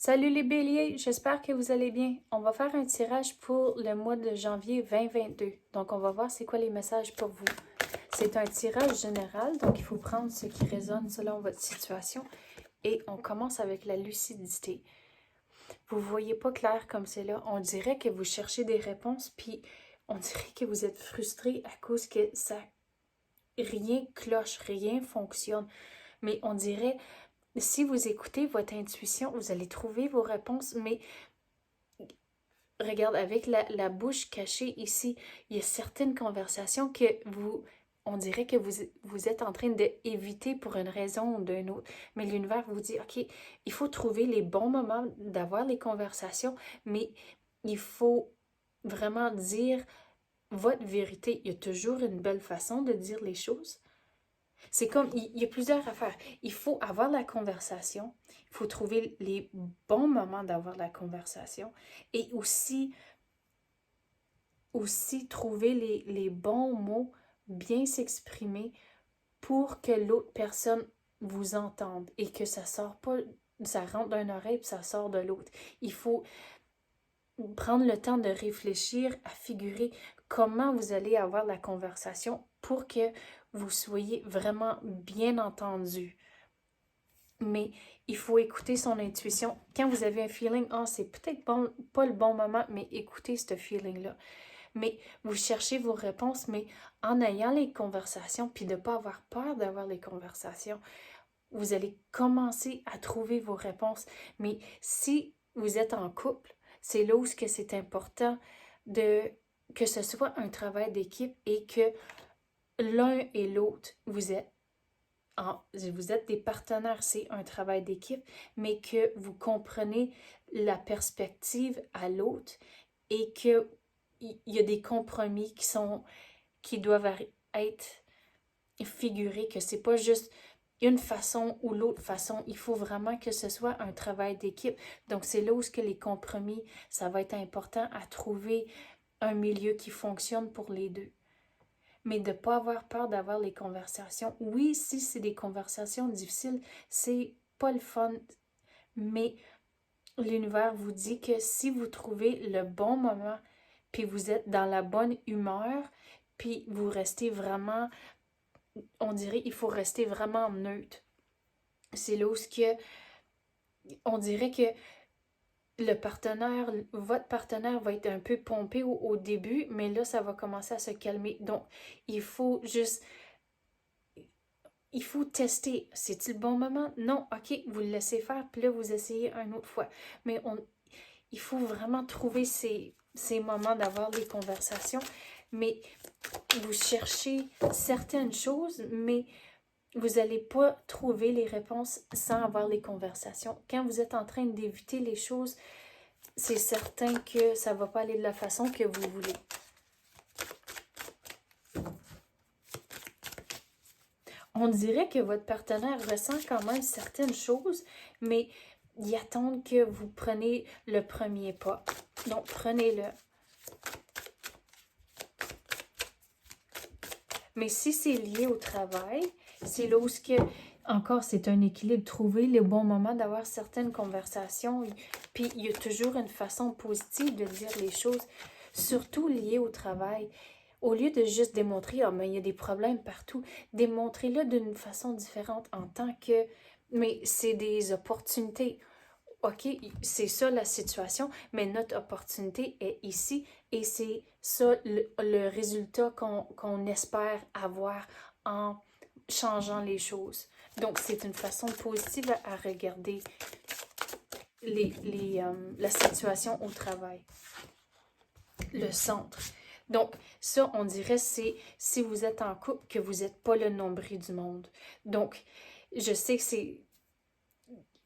Salut les béliers, j'espère que vous allez bien. On va faire un tirage pour le mois de janvier 2022. Donc, on va voir c'est quoi les messages pour vous. C'est un tirage général, donc il faut prendre ce qui résonne selon votre situation. Et on commence avec la lucidité. Vous voyez pas clair comme c'est là. On dirait que vous cherchez des réponses, puis on dirait que vous êtes frustré à cause que ça rien cloche, rien fonctionne. Mais on dirait si vous écoutez votre intuition, vous allez trouver vos réponses, mais regarde, avec la bouche cachée ici, il y a certaines conversations que on dirait que vous êtes en train d'éviter pour une raison ou d'une autre. Mais l'univers vous dit, OK, il faut trouver les bons moments d'avoir les conversations, mais il faut vraiment dire votre vérité. Il y a toujours une belle façon de dire les choses. C'est comme, il y a plusieurs affaires. Il faut avoir la conversation, il faut trouver les bons moments d'avoir la conversation et aussi trouver les bons mots, bien s'exprimer pour que l'autre personne vous entende et que ça sort pas, ça rentre d'une oreille puis ça sort de l'autre. Il faut prendre le temps de réfléchir à figurer comment vous allez avoir la conversation pour que vous soyez vraiment bien entendu. Mais il faut écouter son intuition. Quand vous avez un feeling, c'est peut-être pas le bon moment, mais écoutez ce feeling-là. Mais vous cherchez vos réponses, mais en ayant les conversations, puis de ne pas avoir peur d'avoir les conversations, vous allez commencer à trouver vos réponses. Mais si vous êtes en couple, c'est là où c'est important que ce soit un travail d'équipe et que l'un et l'autre, vous êtes des partenaires, c'est un travail d'équipe, mais que vous comprenez la perspective à l'autre et que il y a des compromis qui doivent être figurés, que c'est pas juste une façon ou l'autre façon. Il faut vraiment que ce soit un travail d'équipe. Donc, c'est là où les compromis, ça va être important à trouver un milieu qui fonctionne pour les deux. Mais de ne pas avoir peur d'avoir les conversations. Oui, si c'est des conversations difficiles, c'est pas le fun. Mais l'univers vous dit que si vous trouvez le bon moment, puis vous êtes dans la bonne humeur, puis vous restez vraiment, on dirait, il faut rester vraiment neutre. C'est là où on dirait que votre partenaire va être un peu pompé au début, mais là, ça va commencer à se calmer. Donc, il faut tester. C'est-il le bon moment? Non, ok, vous le laissez faire, puis là, vous essayez une autre fois. Mais il faut vraiment trouver ces moments d'avoir des conversations. Mais vous cherchez certaines choses, mais vous n'allez pas trouver les réponses sans avoir les conversations. Quand vous êtes en train d'éviter les choses, c'est certain que ça ne va pas aller de la façon que vous voulez. On dirait que votre partenaire ressent quand même certaines choses, mais il attend que vous preniez le premier pas. Donc, prenez-le. Mais si c'est lié au travail, c'est là où encore, c'est un équilibre. Trouver le bon moment d'avoir certaines conversations. Puis, il y a toujours une façon positive de dire les choses, surtout liées au travail. Au lieu de juste démontrer, mais il y a des problèmes partout, démontrez-le d'une façon différente en tant que, mais c'est des opportunités. OK, c'est ça la situation, mais notre opportunité est ici et c'est ça le résultat qu'on espère avoir en changeant les choses. Donc, c'est une façon positive à regarder la situation au travail. Le centre. Donc, ça, on dirait, c'est si vous êtes en couple, que vous n'êtes pas le nombril du monde. Donc, je sais que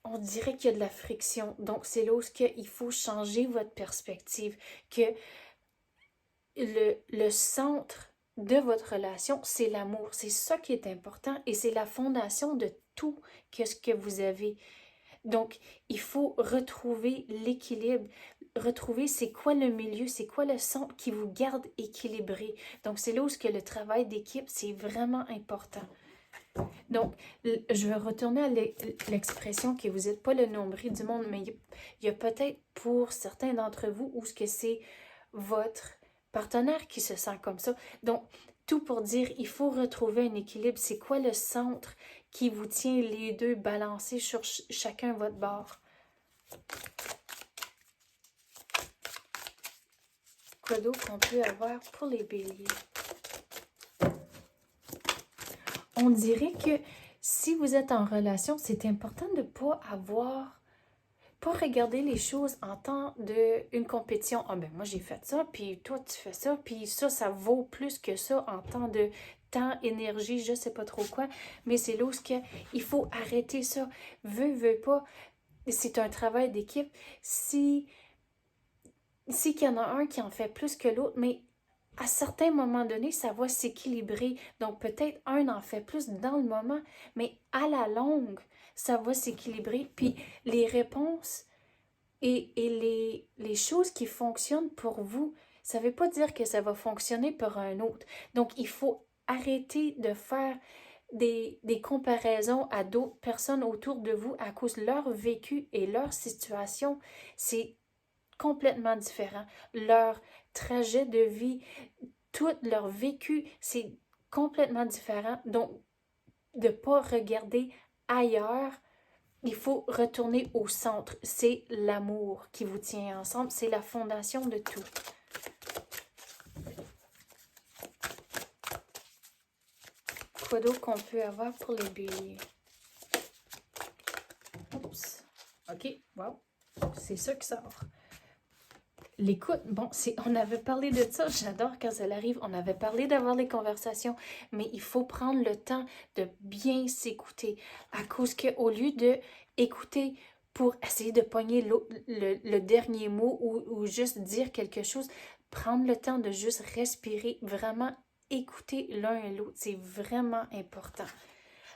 on dirait qu'il y a de la friction. Donc, c'est là où il faut changer votre perspective. Que le centre de votre relation, c'est l'amour. C'est ça qui est important et c'est la fondation de tout ce que vous avez. Donc, il faut retrouver l'équilibre, retrouver c'est quoi le milieu, c'est quoi le centre qui vous garde équilibré. Donc, c'est là où le travail d'équipe, c'est vraiment important. Donc, je vais retourner à l'expression que vous n'êtes pas le nombril du monde, mais il y a peut-être pour certains d'entre vous où ce que c'est votre partenaire qui se sent comme ça. Donc, tout pour dire, il faut retrouver un équilibre. C'est quoi le centre qui vous tient les deux balancés sur chacun votre bord? Quoi d'autre qu'on peut avoir pour les béliers? On dirait que si vous êtes en relation, c'est important de ne pas regarder les choses en temps d'une compétition. Ah ben moi j'ai fait ça, puis toi tu fais ça, puis ça vaut plus que ça en temps de temps, énergie, je sais pas trop quoi. Mais c'est là où il faut arrêter ça. Veux pas. C'est un travail d'équipe. Si qu'il y en a un qui en fait plus que l'autre, mais à certains moments donnés, ça va s'équilibrer. Donc, peut-être un en fait plus dans le moment, mais à la longue, ça va s'équilibrer. Puis, les réponses et les choses qui fonctionnent pour vous, ça ne veut pas dire que ça va fonctionner pour un autre. Donc, il faut arrêter de faire des comparaisons à d'autres personnes autour de vous à cause de leur vécu et leur situation. C'est complètement différent. Leur trajet de vie, tout leur vécu, c'est complètement différent. Donc, de ne pas regarder ailleurs, il faut retourner au centre. C'est l'amour qui vous tient ensemble. C'est la fondation de tout. Quoi d'autre qu'on peut avoir pour les béliers? Oups. OK, wow. C'est ça qui sort. L'écoute, bon, on avait parlé de ça, j'adore quand ça arrive, on avait parlé d'avoir les conversations, mais il faut prendre le temps de bien s'écouter, à cause qu'au lieu de écouter pour essayer de pogner le dernier mot ou juste dire quelque chose, prendre le temps de juste respirer, vraiment écouter l'un et l'autre, c'est vraiment important.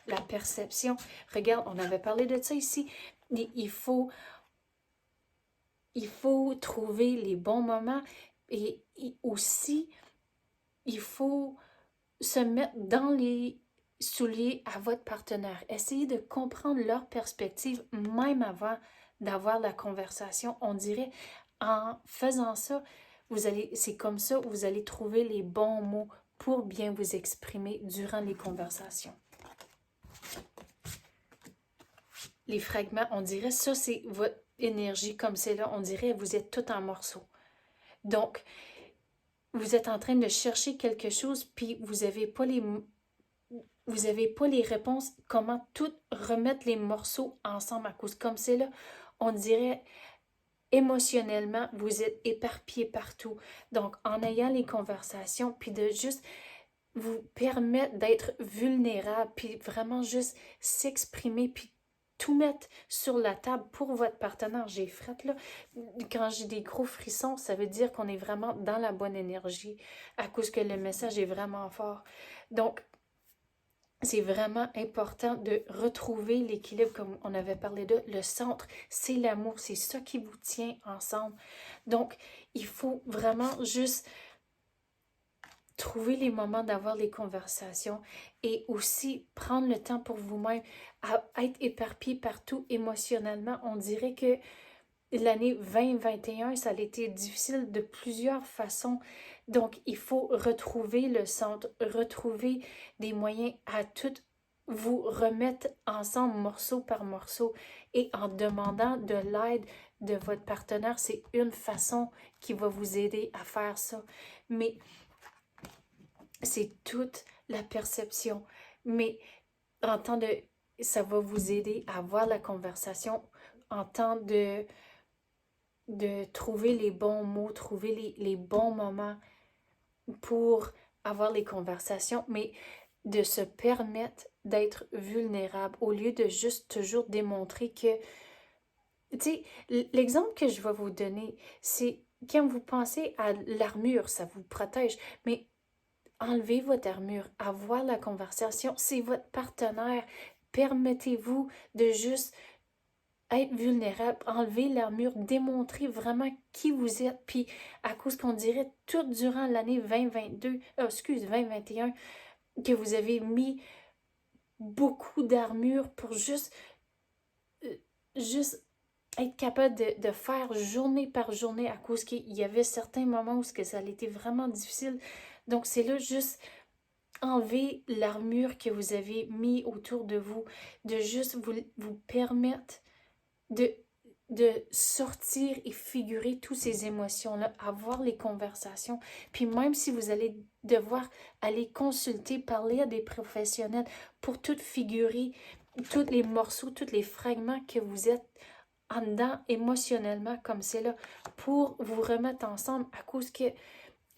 La perception, regarde, on avait parlé de ça ici, il faut trouver les bons moments et aussi, il faut se mettre dans les souliers à votre partenaire. Essayez de comprendre leur perspective même avant d'avoir la conversation. On dirait, en faisant ça, c'est comme ça, vous allez trouver les bons mots pour bien vous exprimer durant les conversations. Les fragments, on dirait, ça c'est votre énergie comme c'est là, on dirait vous êtes tout en morceaux. Donc, vous êtes en train de chercher quelque chose, puis vous n'avez pas les réponses, comment tout remettre les morceaux ensemble à cause comme c'est là, on dirait émotionnellement, vous êtes éparpillés partout. Donc, en ayant les conversations, puis de juste vous permettre d'être vulnérable, puis vraiment juste s'exprimer, puis tout mettre sur la table pour votre partenaire. J'ai frette là. Quand j'ai des gros frissons, ça veut dire qu'on est vraiment dans la bonne énergie à cause que le message est vraiment fort. Donc, c'est vraiment important de retrouver l'équilibre comme on avait parlé de. Le centre, c'est l'amour, c'est ça qui vous tient ensemble. Donc, il faut vraiment juste trouver les moments d'avoir les conversations et aussi prendre le temps pour vous-même à être éparpillé partout émotionnellement. On dirait que l'année 2021, ça a été difficile de plusieurs façons. Donc, il faut retrouver le centre, retrouver des moyens à tout vous remettre ensemble morceau par morceau et en demandant de l'aide de votre partenaire, c'est une façon qui va vous aider à faire ça. Mais c'est toute la perception. Mais ça va vous aider à avoir la conversation en temps de trouver les bons mots, trouver les bons moments pour avoir les conversations, mais de se permettre d'être vulnérable au lieu de juste toujours démontrer que... Tu sais, l'exemple que je vais vous donner, c'est quand vous pensez à l'armure, ça vous protège, mais enlevez votre armure, avoir la conversation, c'est votre partenaire. Permettez-vous de juste être vulnérable, enlever l'armure, démontrer vraiment qui vous êtes. Puis à cause qu'on dirait tout durant l'année 2021, que vous avez mis beaucoup d'armure pour juste être capable de faire journée par journée à cause qu'il y avait certains moments où ça a été vraiment difficile. Donc c'est là juste enlever l'armure que vous avez mis autour de vous, de juste vous permettre de, de sortir et figurer toutes ces émotions-là, avoir les conversations. Puis même si vous allez devoir aller consulter, parler à des professionnels pour tout figurer, tous les morceaux, tous les fragments que vous êtes en dedans émotionnellement comme c'est là, pour vous remettre ensemble à cause que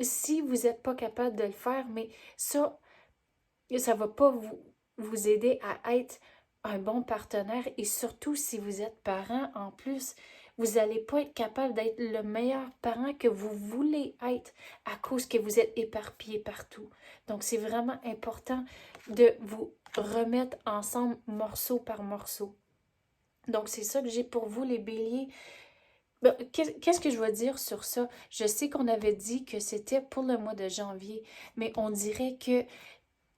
si vous n'êtes pas capable de le faire, mais ça va pas vous aider à être un bon partenaire et surtout si vous êtes parent en plus, vous n'allez pas être capable d'être le meilleur parent que vous voulez être à cause que vous êtes éparpillé partout. Donc c'est vraiment important de vous remettre ensemble morceau par morceau. Donc c'est ça que j'ai pour vous les béliers. Ben, qu'est-ce que je veux dire sur ça? Je sais qu'on avait dit que c'était pour le mois de janvier, mais on dirait que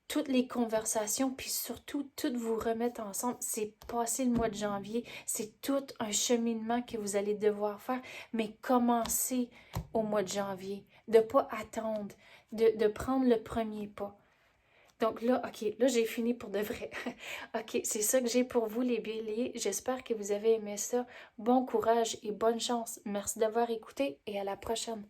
toutes les conversations, puis surtout, toutes vous remettre ensemble. C'est passé le mois de janvier, c'est tout un cheminement que vous allez devoir faire, mais commencez au mois de janvier, de ne pas attendre, de prendre le premier pas. Donc là, OK, là j'ai fini pour de vrai. OK, c'est ça que j'ai pour vous les béliers. J'espère que vous avez aimé ça. Bon courage et bonne chance. Merci d'avoir écouté et à la prochaine.